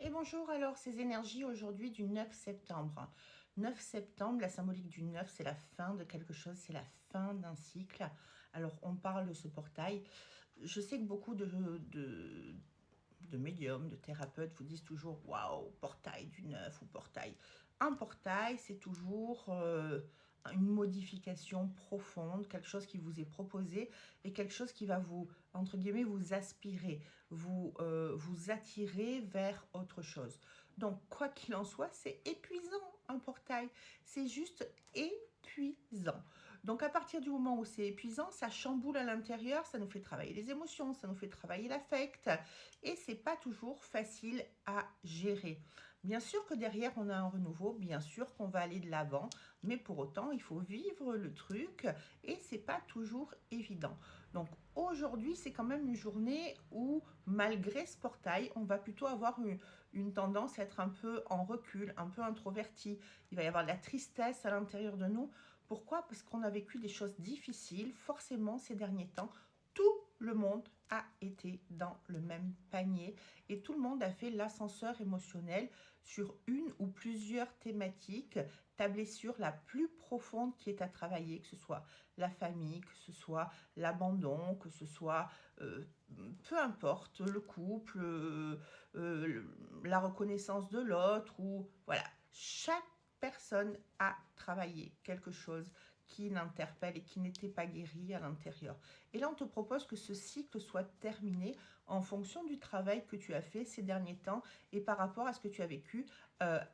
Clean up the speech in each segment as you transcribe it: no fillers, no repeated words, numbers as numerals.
Et bonjour, alors ces énergies aujourd'hui du 9 septembre. 9 septembre, la symbolique du 9, c'est la fin de quelque chose, c'est la fin d'un cycle. Alors on parle de ce portail. Je sais que beaucoup de médiums, de thérapeutes vous disent toujours waouh, portail du 9 ou portail. Un portail, c'est toujours une modification profonde, quelque chose qui vous est proposé et quelque chose qui va vous, entre guillemets, vous aspirer, vous attirer vers autre chose. Donc, quoi qu'il en soit, c'est épuisant un portail. C'est juste épuisant. Donc, à partir du moment où c'est épuisant, ça chamboule à l'intérieur, ça nous fait travailler les émotions, ça nous fait travailler l'affect et c'est pas toujours facile à gérer. Bien sûr que derrière on a un renouveau, bien sûr qu'on va aller de l'avant, mais pour autant il faut vivre le truc et c'est pas toujours évident. Donc aujourd'hui c'est quand même une journée où malgré ce portail, on va plutôt avoir une tendance à être un peu en recul, un peu introverti. Il va y avoir de la tristesse à l'intérieur de nous. Pourquoi? Parce qu'on a vécu des choses difficiles forcément ces derniers temps. Tout le monde a été dans le même panier et tout le monde a fait l'ascenseur émotionnel sur une ou plusieurs thématiques, ta blessure la plus profonde qui est à travailler, que ce soit la famille, que ce soit l'abandon, que ce soit peu importe, le couple, la reconnaissance de l'autre, ou voilà, chaque personne a travaillé quelque chose qui l'interpelle et qui n'était pas guéri à l'intérieur. Et là, on te propose que ce cycle soit terminé en fonction du travail que tu as fait ces derniers temps et par rapport à ce que tu as vécu.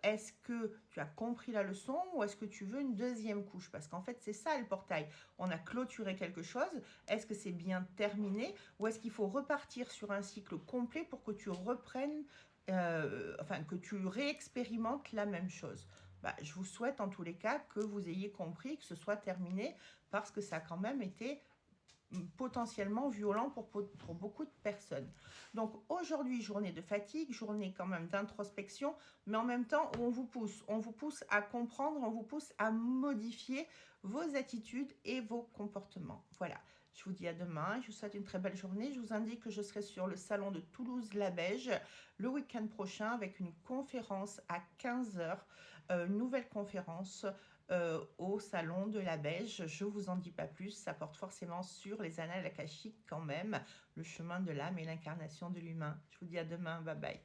Est-ce que tu as compris la leçon ou est-ce que tu veux une deuxième couche? Parce qu'en fait, c'est ça le portail. On a clôturé quelque chose. Est-ce que c'est bien terminé ou est-ce qu'il faut repartir sur un cycle complet pour que tu reprennes, enfin, que tu réexpérimentes la même chose? Bah, je vous souhaite en tous les cas que vous ayez compris, que ce soit terminé, parce que ça a quand même été potentiellement violent pour beaucoup de personnes. Donc aujourd'hui, journée de fatigue, journée quand même d'introspection, mais en même temps où on vous pousse à comprendre, on vous pousse à modifier vos attitudes et vos comportements. Voilà, je vous dis à demain, je vous souhaite une très belle journée. Je vous indique que je serai sur le salon de Toulouse-la-Beige le week-end prochain avec une conférence à 15 heures, une nouvelle conférence au salon de la Beige. Je vous en dis pas plus, ça porte forcément sur les annales akashiques quand même, le chemin de l'âme et l'incarnation de l'humain. Je vous dis à demain, bye bye.